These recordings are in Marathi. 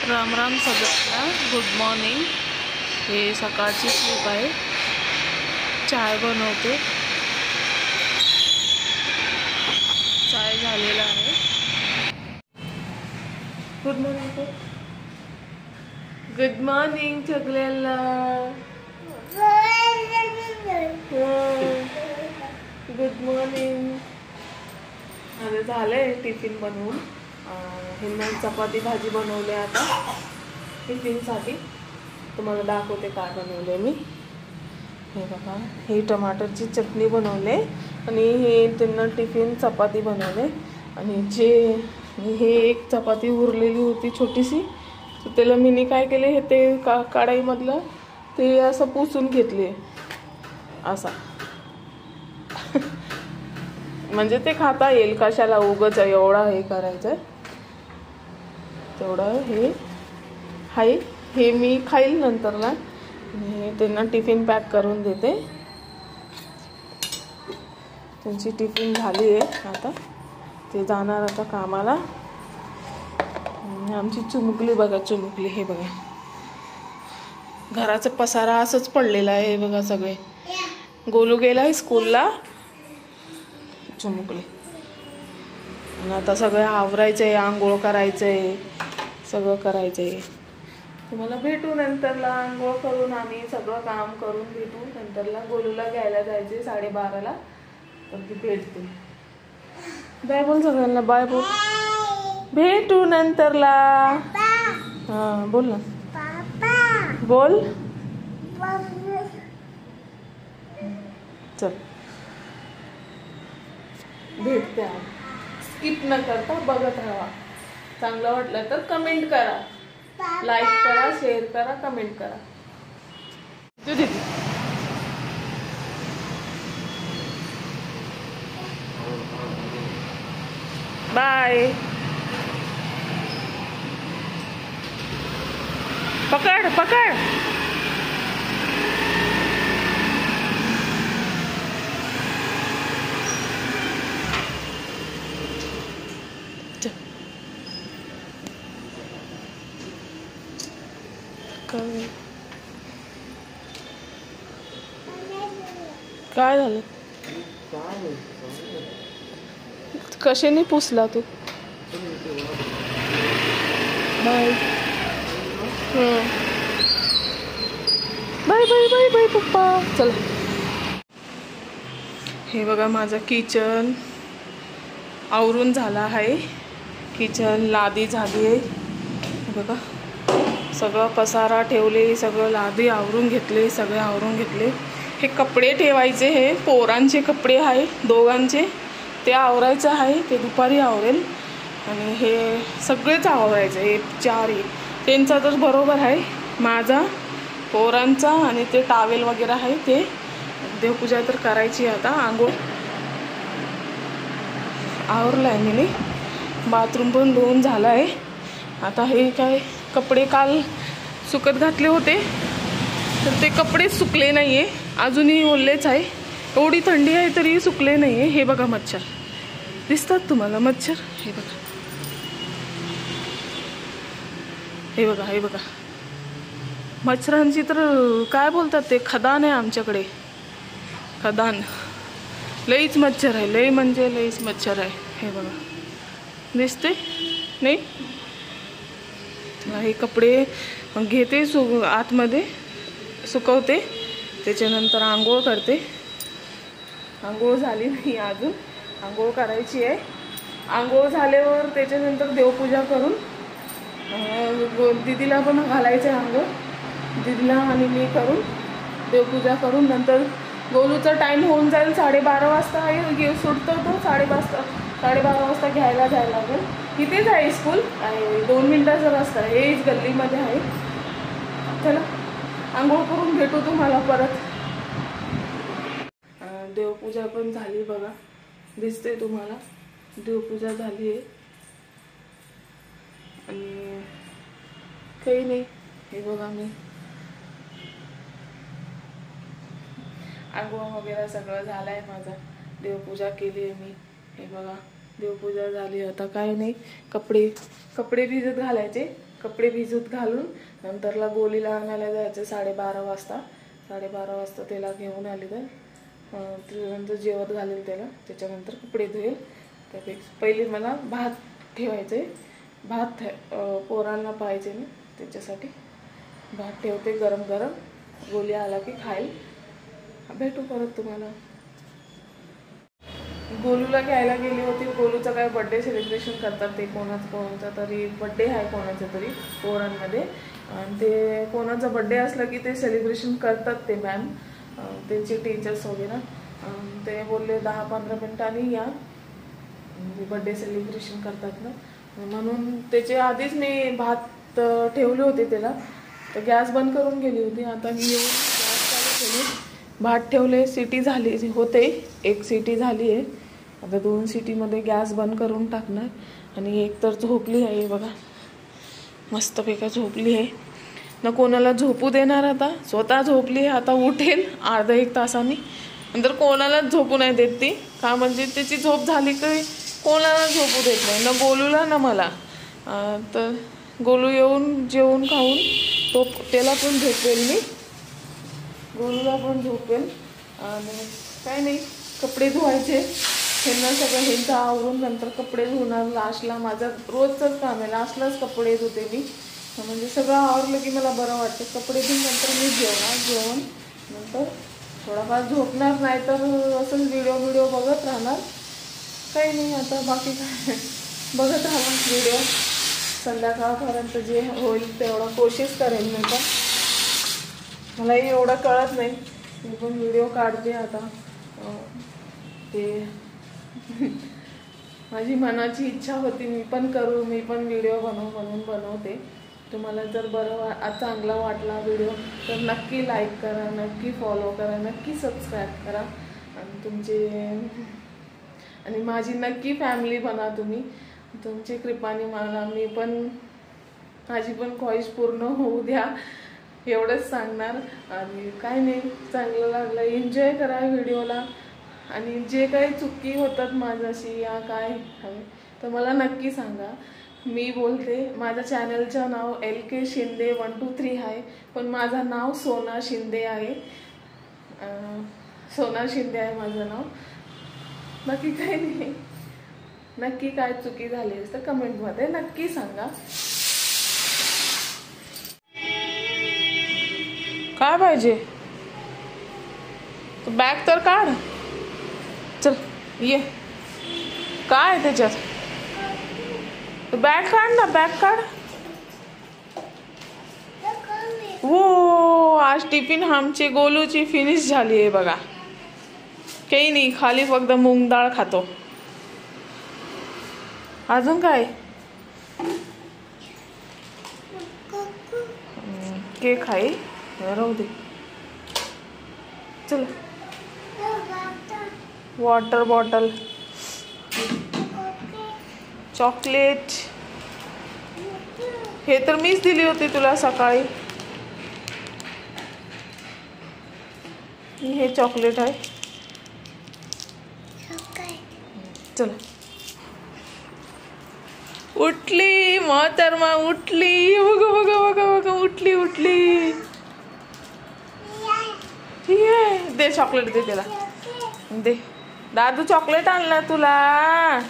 राम राम सगळ्यांना, गुड मॉर्निंग। हे सकाळची स्लीप आहे। चाय बनवते। चाय झालेला आहे। Good morning. गुड मॉर्निंग सगळ्यांना। Good morning. माझं झालंय टिफिन बनवून। ह्यांना चपाती भाजी बनवली आता टिफिनसाठी। तुम्हाला दाखवते काय बनवले मी। हे बघा, हे टमाटरची चटणी बनवले आणि हे त्यांना टिफिन चपाती बनवले। आणि हे एक चपाती उरलेली होती छोटीशी, तर त्याला मी काय केले, हे ते कढाईमधलं ते असं पुसून घेतले असा म्हणजे ते खाता येईल, कशाला उगाच एवढा हे करायचं। तेवढं हे हाय, हे मी खाईल नंतरला। त्यांना टिफिन पॅक करून देते। त्यांची टिफिन झाली आहे आता, ते जाणार आता कामाला। आमची चुमुकली बघा, चुमुकली हे बघा, घराचा पसारा असंच पडलेला आहे हे बघा सगळे। गोलू गेलाय स्कूलला, चुमुकली। आणि आता सगळं आवरायचंय, आंघोळ करायचंय, सगळं करायचंय। तुम्हाला भेटू नंतरला, आंघोळ करून आम्ही सगळं काम करून भेटू नंतरला। गोलूला घ्यायला जायचे 12:30ला, तर ती भेटते। बाय बोल सगळ्यांना, बाय बोल। भेटू नंतरला। हां बोल ना, बोल। चल भेटते। स्किप न करता बघत राहा। चांगलं वाटलं तर कमेंट करा, लाईक करा, शेअर करा, कमेंट करा। दीदी बाय। पकड़ पकड़। काय झालं? कशाने पुसला तू? Bye bye bye bye bye पप्पा। चला, हे बघा माझं किचन आवरून झाला आहे। किचन लादी झाली आहे बघा, सगळं पसारा ठेवले, सगळं लादी आवरून घेतले, सगळे आवरून घेतले। हे कपडे ठेवायचे, हे पोरांचे कपडे आहे दोघांचे, ते आवरायचं आहे, ते दुपारी आवरेल। आणि हे सगळेच आवरायचं, हे 4 त्यांचा तर बरोबर आहे, माझा, पोरांचा आणि ते टावेल वगैरे आहे ते। देवपूजा तर करायची आता। आंघोळ आवरलं आहे मी, बाथरूम पण धुवून झाला आहे। आता हे काय कपडे काल सुकत घातले होते, तर ते कपडे सुकले नाही आहे, अजूनही ओलेच आहे। एवढी थंडी आहे तरी सुकले नाही आहे। हे बघा मच्छर दिसतात तुम्हाला, मच्छर हे बघा, हे बघा, हे बघा। मच्छरांची तर काय बोलतात ते, खदान आहे आमच्याकडे, खदान। लईच मच्छर आहे, लई म्हणजे लईच मच्छर आहे। हे बघा दिसते नाही? हे कपडे घेते आतमध्ये सुकवते, त्याच्यानंतर आंघोळ करते। आंघोळ झाली नाही अजून, आंघोळ करायची आहे। आंघोळ झाल्यावर त्याच्यानंतर देवपूजा करून दीदीला पण घालायचं आहे आंघोळ, दीदीला आणि मी करून देवपूजा करून नंतर गोलूचा टाईम होऊन जाईल। 12:30 वाजता आहे, सुटतो तो 12:30 वाजता घ्यायला जायला लागेल। इथेच आहे स्कूल, 2 मिनिटाचा रस्ता आहे, हेच गल्लीमध्ये आहे। चला आंघोळ करून भेटू तुम्हाला परत। देवपूजा पण झाली बघा, दिसते तुम्हाला, देवपूजा झाली आहे। आणि काही नाही, हे बघा मी आंघोळ वगैरे सगळं झालं आहे माझं, देवपूजा केली आहे मी। हे बघा देवपूजा झाली, आता काय नाही, कपडे भिजत घालायचे, कपडे भिजत घालून नंतरला गोलीला आणायला जायचं 12:30 वाजता. 12:30 वाजता त्याला घेऊन आली तर त्यानंतर जेवत घालेल त्याला, त्याच्यानंतर कपडे धुईल. त्यापेक्षा पहिले मला भात ठेवायचं आहे. भात पोरांना पाहिजे ना, त्याच्यासाठी भात ठेवते गरम गरम. गोली आला की खाईल. भेटू परत तुम्हाला. गोलूला घ्यायला गेली होती. गोलूचा काय बड्डे सेलिब्रेशन करतात ते, कोणाचा तरी बड्डे आहे कोणाचा तरी पोरांमध्ये. आणि ते कोणाचा बड्डे असला की ते सेलिब्रेशन करतात ते मॅम, त्यांचे टीचर्स वगैरे. ते बोलले 10-15 मिनिटांनी या, बड्डे सेलिब्रेशन करतात ना, म्हणून त्याच्या आधीच मी भात ठेवले होते त्याला. तर गॅस बंद करून गेली होती. आता मी येऊन गॅस चालू केली, भात ठेवले. सिटी झाली होते, 1 सिटी झाली आहे. आता 2 सिटीमध्ये गॅस बंद करून टाकणार. आणि एक तर झोपली आहे बघा, मस्तपैकी झोपली आहे ना. कोणाला झोपू देणार आता, स्वतः झोपली आहे. आता उठेल अर्धा 1 तासांनी. नंतर कोणालाच झोपू नाही देत ती, का म्हणजे त्याची झोप झाली की कोणाला झोपू देत नाही, ना गोलूला ना मला. तर गोलू येऊन जेवून खाऊन त्याला पण झोपेल मी, गोलूला पण झोपेल. आणि काय नाही, कपडे धुवायचे ह्यांना सगळं. ह्यांचं आवरून नंतर कपडे धुणार लास्टला. माझं रोजचंच काम आहे, लास्टलाच कपडे धुते मी. म्हणजे सगळं आवरलं की मला बरं वाटतं. कपडे धुवून नंतर मी जेवण नंतर थोडाफार झोपणार, नाही तर असंच व्हिडिओ बघत राहणार. काही नाही, आता बाकी काय बघत राहणार व्हिडिओ. संध्याकाळपर्यंत जे होईल तेवढा कोशिश करेन मी. पण मलाही एवढं कळत नाही, मी पण व्हिडिओ काढते आता. ते माझी मनाची इच्छा होती मी पण करू, मी पण व्हिडिओ बनवते. तुम्हाला जर चांगला वाटला व्हिडिओ तर नक्की लाईक करा, नक्की फॉलो करा, नक्की सबस्क्राईब करा. आणि माझी नक्की फॅमिली बना तुम्ही. तुमची कृपाने मला माझी पण ख्वाहिश पूर्ण होऊ द्या, एवढंच सांगणार. आणि काय नाही, चांगलं लागलं एन्जॉय करा व्हिडिओला. आणि जे काही चुकी होतात माझ्याशी या काय हवे तर मला नक्की सांगा. मी बोलते, माझ्या चॅनलचं नाव LK शिंदे 123 आहे, पण माझं नाव सोना शिंदे आहे. सोना शिंदे आहे माझं नाव. नक्की काही नाही, नक्की काय चुकी झाली तर कमेंटमध्ये नक्की सांगा. काय पाहिजे, बॅग तर काढ. चल ये, काय त्याच्यात, बॅग काढ ना, बॅग काढ. हो, आज टिफिन आमची गोलूची फिनिश झाली आहे बघा. काही नाही, खाली फक्त मूग डाळ खातो. अजून काय, केक आहे, राहू दे. चल, वॉटर बॉटल, चॉकलेट. हे तर मीच दिली होती तुला सकाळी. हे चॉकलेट आहे. चल, उठली मोहतरमा, उठली. बघा बघा बघा बघा, उठली उठली. ठीक आहे, दे चॉकलेट, दे त्याला, दे. दादू चॉकलेट आणला तुला.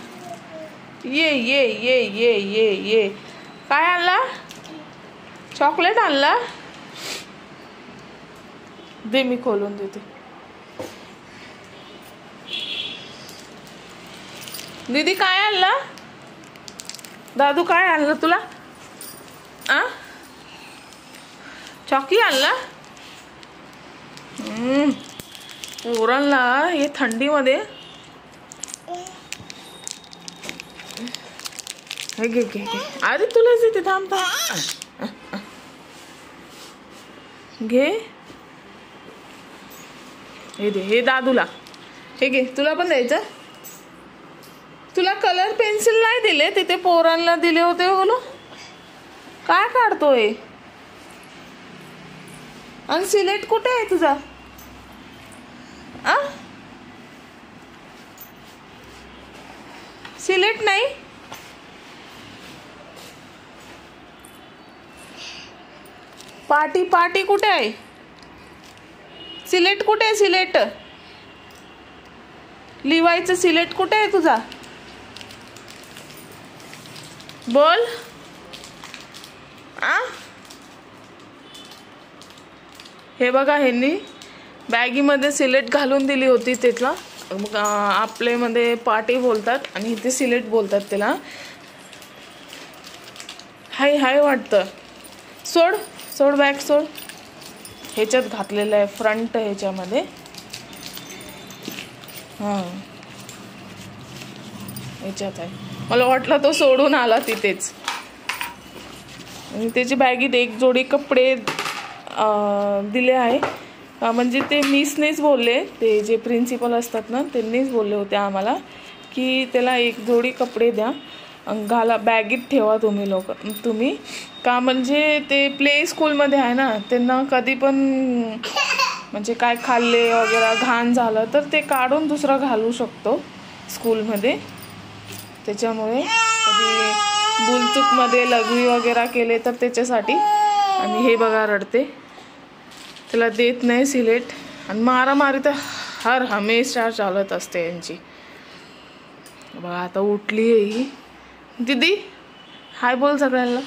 ये ये ये ये ये ये. काय आणला, चॉकलेट आणला. दे, मी खोलून देते. दीदी काय आणला, दादू काय आणलं तुला. चॉकी आणला. पोरांना हे थंडीमध्ये हे घे घे घे. अरे तुलाच येते, थांब थांब. घे, हे दे, हे दादूला. हे घे, तुला पण द्यायचं. तुला कलर पेन्सिल नाही दिले, तिथे पोरांना दिले होते. बोलो काय काढतोय. आणि सिलेट कुठे आहे तुझा. सिलेट नाही. पाटी पाटी कुठे आहे? सिलेट कुठे आहे? सिलेट लिवायचं सिलेट कुठे आहे तुझा? बोल. आ हे बघा, ह्यांनी बॅगीमध्ये सिलेट घालून दिली होती. त्याला आपल्यामध्ये पाटी बोलतात आणि इथे सिलेट बोलतात त्याला. हाय हाय वाटतं. सोड सोड बॅग सोड. ह्याच्यात घातलेलं आहे फ्रंट ह्याच्यामध्ये. हां ह्याच्यात आहे. मला वाटलं तो सोडून आला तिथेच. आणि त्याची बॅगीत एक जोडी कपडे दिले आहे. म्हणजे ते मिसनेच बोलले, ते जे प्रिन्सिपल असतात ना त्यांनीच बोलले होते आम्हाला की त्याला एक जोडी कपडे द्या, घाला, बॅगीत ठेवा तुम्ही का म्हणजे ते प्ले स्कूलमध्ये आहे ना, त्यांना कधी पण म्हणजे काय खाल्ले वगैरे घाण झालं तर ते काढून दुसरं घालू शकतो स्कूलमध्ये. त्याच्यामुळे कधी भूलचूकमध्ये लघवी वगैरे केले तर त्याच्यासाठी. आणि हे बघा रडते, त्याला देत नाही सिलेट. आणि मारामारी तर हर हमेशा चालत असते यांची. बघा आता उठली आहे ही. दीदी हाय बोल सगळ्यांना.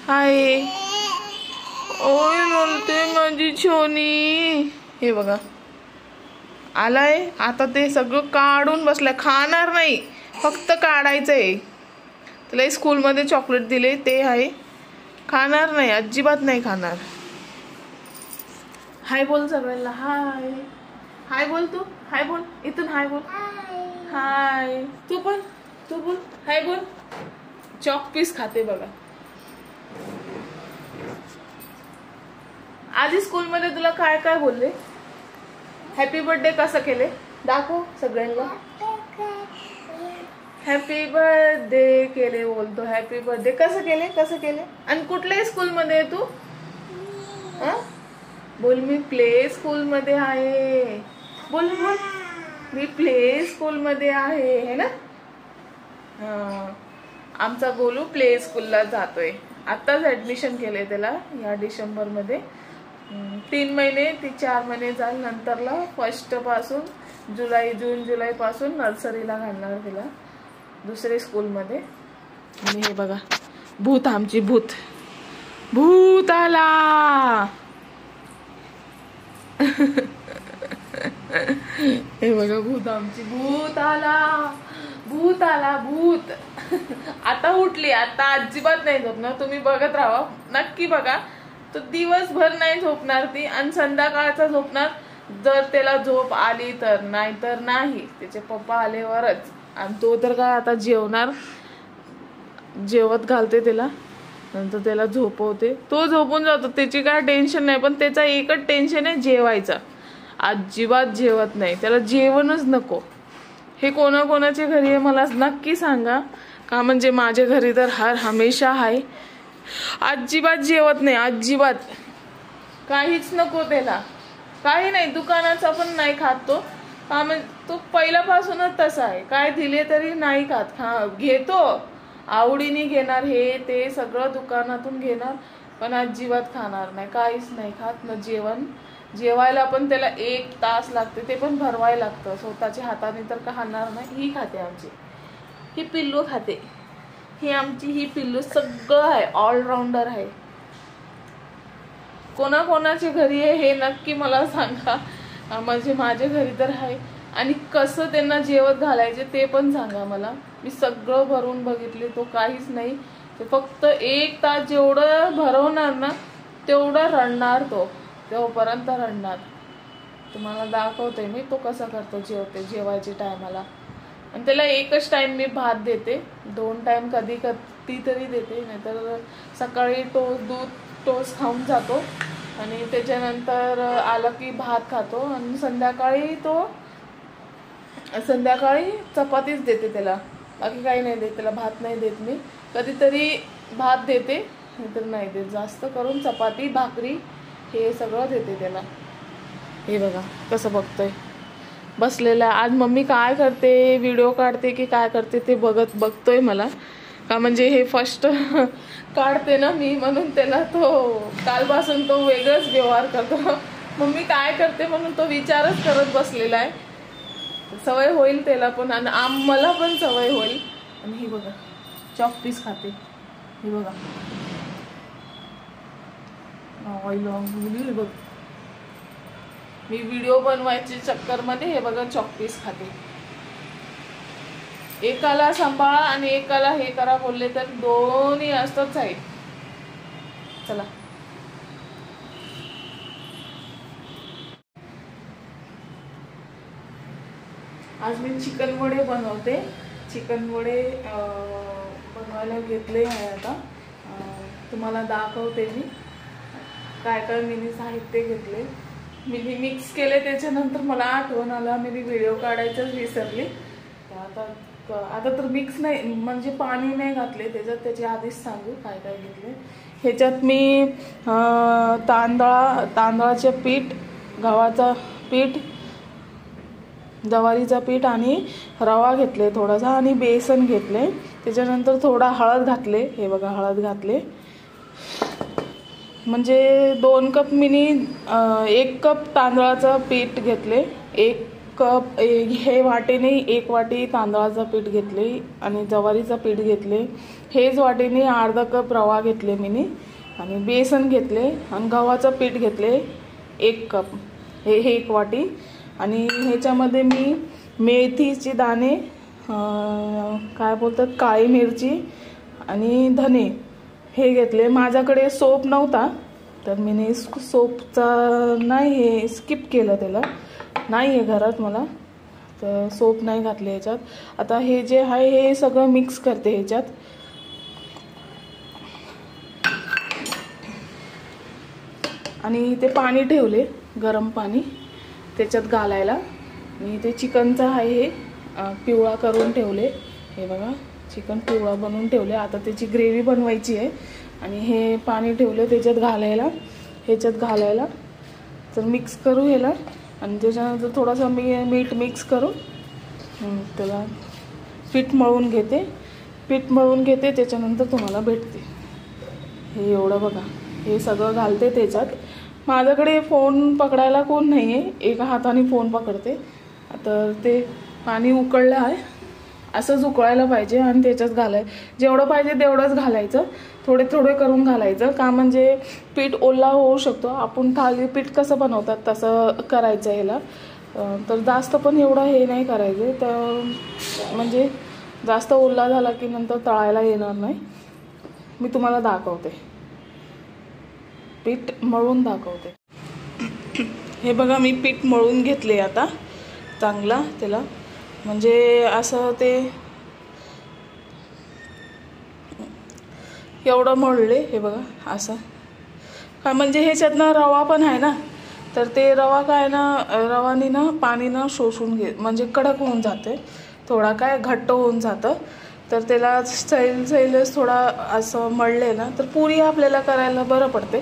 हाय. ओय बोलते माझी छोनी. हे बघा आलाय आता. ते सगळं काढून बसलाय. खाणार नाही, फक्त काढायचंय. त्याला स्कूलमध्ये चॉकलेट दिले ते आहे, खाणार नाही, अजिबात नाही खाणार. हाय बोल सगळ्यांना. हाय हाय बोल. तू हाय बोल इथून. हाय बोल. हाय. तू पण तू बोल. हाय बोल. चॉक पीस खाते बघा. आधी स्कूलमध्ये तुला काय काय बोलले? हॅपी बर्थडे कसं केले दाखव सगळ्यांना. हॅपी बर्थडे केले बोलतो. हॅपी बर्थडे कसं केले कसं केले? आणि कुठल्या स्कूलमध्ये आहे तू? बोल मी प्ले स्कूलमध्ये आहे. बोल बोल मी प्ले स्कूलमध्ये आहे, है ना. आमचा गोलू प्ले स्कूलला जातोय. आत्ताच ॲडमिशन केले त्याला या डिसेंबरमध्ये. 3 महिने ती 4 महिने जाईल. नंतरला 1 पासून जून जुलै पासून नर्सरीला घालणार तिला दुसरे स्कूलमध्ये. आणि हे बघा भूत, आमची भूत. भूत आला. हे बघा भूत, आमची भूत आला. भूत आला भूत. आता उठली. आता अजिबात नाही झोपणार. तुम्ही बघत राहा, नक्की बघा. तो दिवसभर नाही झोपणार ती आणि संध्याकाळचा झोपणार जर त्याला झोप आली तर, नाही तर नाही. त्याचे पप्पा आल्यावरच. आणि तो तर काय आता जेवणार, जेवत घालते त्याला, नंतर त्याला झोपवते. तो झोपून जातो, त्याची काय टेन्शन नाही. पण त्याचा एकच टेन्शन आहे जेवायचा. अजिबात जेवत नाही, त्याला जेवणच नको. हे कोणाकोणाच्या घरी आहे मला नक्की सांगा. का म्हणजे माझ्या घरी तर हमेशा आहे. अजिबात जेवत नाही, अजिबात काहीच नको त्याला. काही नाही, दुकानाचा पण नाही खात तो. का म्हणजे तो पहिल्यापासूनच तसा आहे. काय दिले तरी नाही खात. घेतो आवडीने घेणार, हे ते सगळं दुकानातून घेणार, पण अजिबात खाणार नाही. काहीच नाही खात. न जेवण. जेवायला पण त्याला 1 तास लागते, ते पण भरवायला लागतं. स्वतःच्या हाताने तर खाणार नाही. ही खाते आमची, ही पिल्लू खाते. ही पिल्लू सगळं आहे, ऑलराऊंडर आहे. कोणाकोणाच्या घरी आहे हे नक्की मला सांगा. म्हणजे माझ्या घरी तर आहे. आणि कसं त्यांना जेवत घालायचे ते पण सांगा मला. मी सगळं भरून बघितले, तो काहीच नाही. ते फक्त 1 तास जेवढं भरवणार ना तेवढं रडणार तो, तेव्हापर्यंत रडणार. तुम्हाला दाखवते मी तो कसा करतो जेवायच्या टायमाला. आणि त्याला एकच टाइम मी भात देते. 2 टाइम कधी तरी देते. नाहीतर सकाळी दूध टोस्ट खाऊन जातो आणि त्याच्यानंतर आलं की भात खातो. आणि संध्याकाळी चपातीच देते त्याला, बाकी काही नाही देत त्याला. भात नाही देत मी. कधीतरी भात देते, नाहीतर नाही देत. जास्त करून चपाती भाकरी हे सगळं देते त्याला. हे बघा कसं बघतोय बसलेला. आज मम्मी काय करते, व्हिडिओ काढते की काय करते ते बघतोय मला. का म्हणजे हे फर्स्ट काढते ना मी, म्हणून त्याला तो कालपासून तो वेगळाच व्यवहार करतो. मग मी काय करते म्हणून तो विचारच करत बसलेला आहे. सवय होईल त्याला पण आणि मला पण सवय होईल. आणि ही बघा चॉक पीस खाते, हे बघा ऑइल बघ. मी व्हिडिओ बनवायच्या चक्करमध्ये हे बघा चॉक पीस खाते. एकाला सांभाळा आणि एकाला हे करा बोलले तर दोन्ही असतच आहेत. चला आज मी चिकन वडे बनवते. चिकन वडे बनवायला घेतले आहे. आता तुम्हाला दाखवते मी काय काय मी साहित्य घेतले. मी मिक्स केले, त्याच्यानंतर मला आठवण आला मी व्हिडिओ काढायचंच विसरली. आता तर मिक्स नाही म्हणजे पाणी नाही घातले त्याच्यात, त्याची आधीच सांगू काय काय घेतले. ह्याच्यात मी तांदळाचे पीठ, गव्हाचा पीठ, ज्वारीचा पीठ आणि रवा घेतले थोडासा आणि बेसन घेतले. त्याच्यानंतर थोडा हळद घातले, हे बघा हळद घातले. म्हणजे 2 कप मिनी 1 कप तांदळाचं पीठ घेतले, 1 कप हे वाटीने 1 वाटी तांदळाचं पीठ घेतले आणि ज्वारीचं पीठ घेतले. हेच वाटीने अर्धा कप रवा घेतले मिनी आणि बेसन घेतले आणि गव्हाचं पीठ घेतले 1 कप, हे 1 वाटी. आणि ह्याच्यामध्ये मी मेथीचे दाणे, काय बोलतात काळी मिरची आणि धने हे घेतले. माझ्याकडे सोप नव्हता तर मी सोपचा नाही, हे स्किप केलं, त्याला नाही आहे घरात मला, तर सोप नाही घातले ह्याच्यात. आता हे जे आहे हे सगळं मिक्स करते ह्याच्यात. आणि ते पाणी ठेवले गरम पाणी त्याच्यात घालायला. आणि ते चिकनचा आहे हे पिवळा करून ठेवले, हे बघा चिकन पिवळा बनवून ठेवले. आता त्याची ग्रेव्ही बनवायची आहे आणि हे पाणी ठेवले त्याच्यात घालायला. तर मिक्स करू ह्याला आणि त्याच्यानंतर थोडासा मीठ मिक्स करू. त्याला पीठ मळून घेते त्याच्यानंतर तुम्हाला भेटते. हे एवढं बघा, हे सगळं घालते त्याच्यात. माझ्याकडे फोन पकडायला कोण नाही आहे, एका हाताने फोन पकडते. आता ते पाणी उकळलं आहे, असंच उकळायला पाहिजे आणि त्याच्यात जेवढं पाहिजे तेवढंच घालायचं, थोडे थोडे करून घालायचं. का म्हणजे पीठ ओला होऊ शकतो. आपण थालीपीठ कसं बनवतात तसं करायचं ह्याला. तर जास्त पण एवढं हे नाही करायचं, तर म्हणजे जास्त ओला झाला की नंतर तळायला येणार नाही. मी तुम्हाला दाखवते, पीठ मळून दाखवते. हे बघा मी पीठ मळून घेतले आता चांगला त्याला, म्हणजे असं ते एवढं मळले, हे बघा असं. का म्हणजे ह्याच्यातनं रवा पण आहे ना, तर ते रवा काय ना रवानी ना पाणी ना शोषून म्हणजे कडक होऊन जाते, थोडा काय घट्ट होऊन जातं. तर त्याला सैलच थोडा असं मळले ना तर पुरी आपल्याला करायला बरं पडते.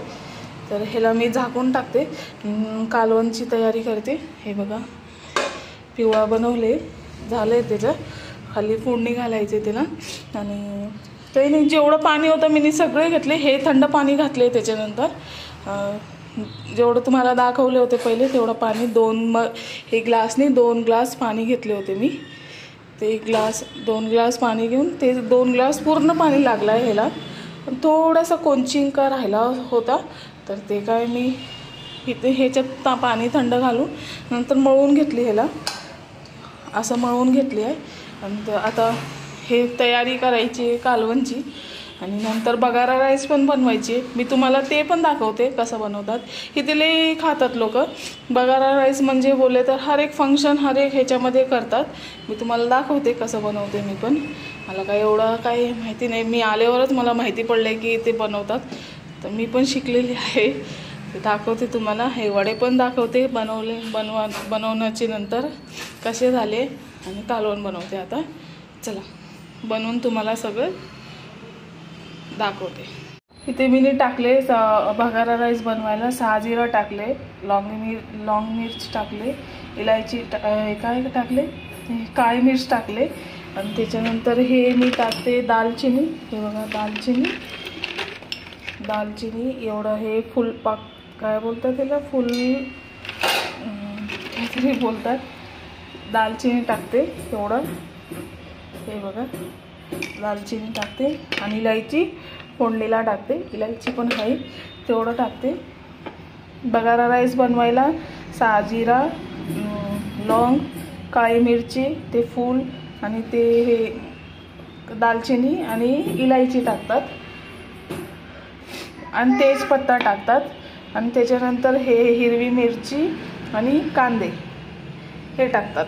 तर ह्याला मी झाकून टाकते, कालवणची तयारी करते. हे बघा पिवळा बनवले, झाले त्याचं खाली फोडणी घालायचे त्याला. आणि काही नाही, जेवढं पाणी होतं मी सगळे घेतले. हे थंड पाणी घातले त्याच्यानंतर, जेवढं तुम्हाला दाखवले होते पहिले तेवढं पाणी. हे ग्लासने 2 ग्लास पाणी घेतले होते मी. ते 2 ग्लास पाणी घेऊन ते 2 ग्लास पूर्ण पाणी लागलं आहे ह्याला. पण थोडासा कोचिंका राहिला होता, तर ते काय मी ह्याच्यात पाणी थंड घालून नंतर मळून घेतली, ह्याला असं मळून घेतली आहे. आणि आता हे तयारी करायची आहे कालवणची. आणि नंतर बगारा राईस पण बनवायची. मी तुम्हाला ते पण दाखवते कसं बनवतात. इथे लई खातात लोक बगारा राईस, म्हणजे बोलले तर हर एक फंक्शन हर एक ह्याच्यामध्ये करतात. मी तुम्हाला दाखवते कसं बनवते. मी पण मला काय एवढं काही माहिती नाही, मी आल्यावरच मला माहिती पडलं की ते बनवतात, तर मी पण शिकलेली आहे. ते दाखवते तुम्हाला. हे वडे पण दाखवते बनवण्याचे नंतर कसे झाले, आणि कालवण बनवते. आता चला बनवून तुम्हाला सगळं दाखवते. इथे मी टाकले बगारा राईस बनवायला 6 जिरं टाकले, लॉंग मिर्च टाकले, इलायची काय टाकले, काळी मिर्च टाकले, आणि त्याच्यानंतर हे मी टाकते दालचिनी. हे बघा दालचिनी एवढं. हे फुल पाक काय बोलतात त्याला, फुल काहीतरी बोलतात. दालचिनी टाकते एवढं. हे बघा दालचिनी टाकते आणि इलायची फोडणीला टाकते. इलायची पण आहे तेवढं टाकते. बगारा राईस बनवायला साजिरा, लौंग, काळी मिरची, ते फूल आणि ते हे दालचिनी आणि इलायची टाकतात आणि तेजपत्ता टाकतात. आणि त्याच्यानंतर हे हिरवी मिरची आणि कांदे हे टाकतात.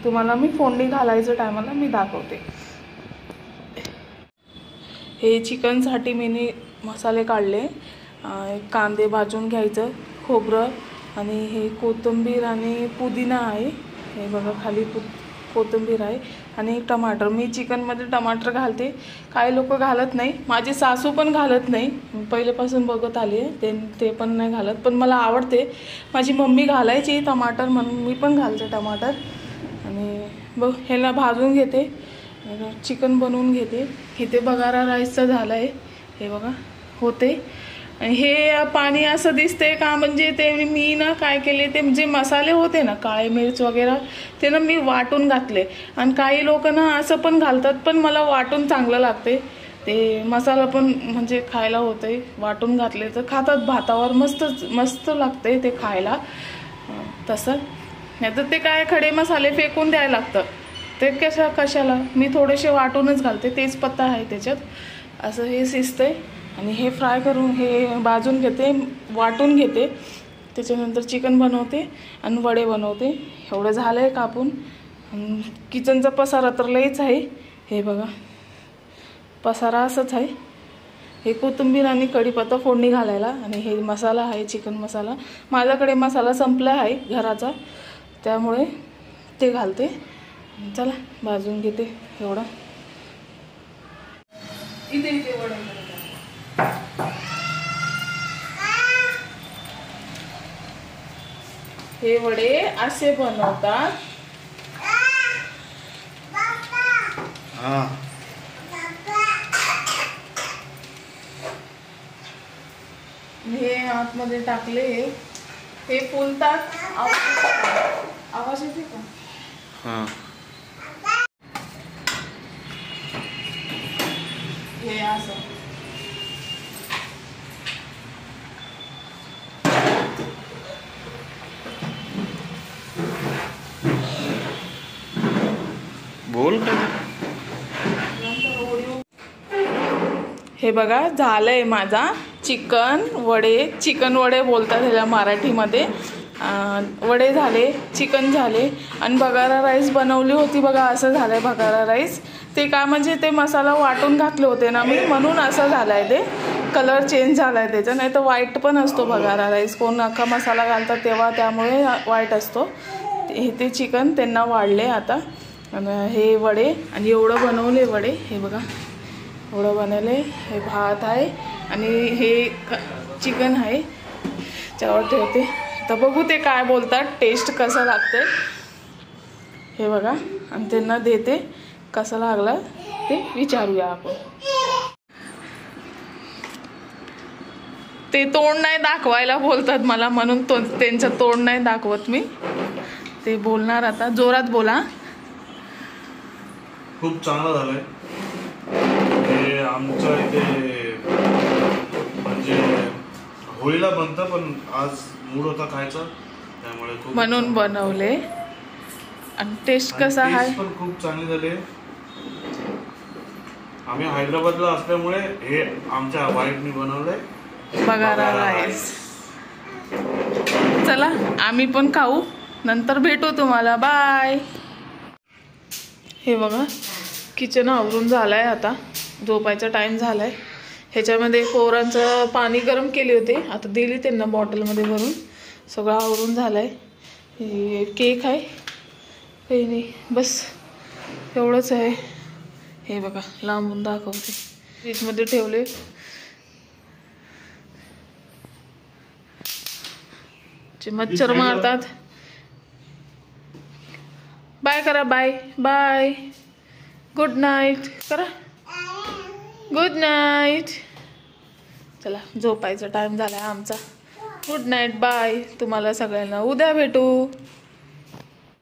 तुम्हाला मी फोडणी घालायचं टायमाला मी दाखवते. हे चिकनसाठी मी मसाले काढले. कांदे भाजून घ्यायचं, खोबरं आणि हे कोथिंबीर आणि पुदिना आहे. हे बघा खाली कोथिंबीर आहे आणि टमाटर. मी चिकनमध्ये टमाटर घालते, काही लोक घालत नाही. माझी सासू पण घालत नाही, पहिल्यापासून बघत आली आहे ते पण नाही घालत, पण मला आवडते. माझी मम्मी घालायची टमाटर म्हणून मी पण घालते टमाटर. आणि बघ ह्याला भाजून घेते, चिकन बनवून घेते. इथे बगारा राईसचं झालं आहे. हे बघा होते. हे पाणी असं दिसते का म्हणजे ते मी ना काय केले, ते जे मसाले होते ना काळे मिर्च वगैरे ते ना मी वाटून घातले. आणि काही लोक ना असं पण घालतात, पण मला वाटून चांगलं लागते. ते मसाला पण म्हणजे खायला होते. वाटून घातले तर खातात भातावर, मस्त लागते ते खायला. तसं नाही तर ते काय खडे मसाले फेकून द्यायला लागतं. ते कशाला मी थोडेसे वाटूनच घालते. तेजपत्ता आहे त्याच्यात. असं हे शिजतंय आणि हे फ्राय करून हे भाजून घेते, वाटून घेते. त्याच्यानंतर चिकन बनवते आणि वडे बनवते. एवढं झालं आहे कापून. किचनचा पसारा तर लईच आहे. हे बघा पसारा असंच आहे. हे कोथिंबीर आणि कढीपत्ता फोडणी घालायला आणि हे मसाला आहे चिकन मसाला. माझ्याकडे मसाला संपला आहे घराचा, त्यामुळे ते घालते. चला भाजून घेते एवढं. इथे वडे हे वडे असे बनवतात. हे आतमध्ये टाकले, हे फुलतात. आवाज येते का? हे असं बोल. हे बघा झालंय माझा चिकन वडे बोलतात ह्याला मराठीमध्ये. वडे झाले, चिकन झाले आणि बगारा राईस बनवली होती बघा. असं झालंय बगारा राईस. ते काय म्हणजे ते मसाला वाटून घातले होते ना मी, म्हणून असं झालंय. ते कलर चेंज झालाय त्याचा, नाही तर व्हाईट पण असतो बगारा राईस. कोण अख्खा मसाला घालतात तेव्हा, त्यामुळे व्हाईट असतो. ते चिकन त्यांना वाढले आता. आणि हे वडे आणि एवढं बनवले वडे. हे बघा एवढं बनवले. हे भात आहे आणि हे चिकन आहे. त्यावर ठेवते तर बघू ते काय बोलतात, टेस्ट कसं लागते. हे बघा आणि त्यांना देते, कसं लागलं ते विचारूया आपण. ते तोंड नाही दाखवायला बोलतात मला, म्हणून त्यांचं तोंड नाही दाखवत मी. ते बोलणार आता, जोरात बोला. खूप चांगलं झालंय. हे आमच्या इथे म्हणजे होळीला बनतं, पण आज मूड होता खायचा, त्यामुळे म्हणून बनवले. आणि टेस्ट कसा आहे? पण खूप चांगली झाली. आम्ही हैदराबादला असल्यामुळे हे आमच्या वाईफनी बनवलंय बगारा राईस. चला आम्ही पण खाऊ, नंतर भेटू तुम्हाला. बाय. हे बघा किचन आवरून झालाय, आता झोपायचा टाइम झालाय. ह्याच्यामध्ये पोरांचं पाणी गरम केले होते, आता दिली त्यांना बॉटलमध्ये भरून. सगळं आवरून झालंय. हे केक आहे, काही नाही, बस एवढंच आहे. हे बघा लांबून दाखवते. फ्रीजमध्ये ठेवले. जे मच्छर मारतात. बाय करा, बाय बाय. गुड नाईट करा. Good night. चला झोपायचा टाइम झाला आमचा. Good night. बाय. तुम्हाला सगळ्यांना उद्या भेटू.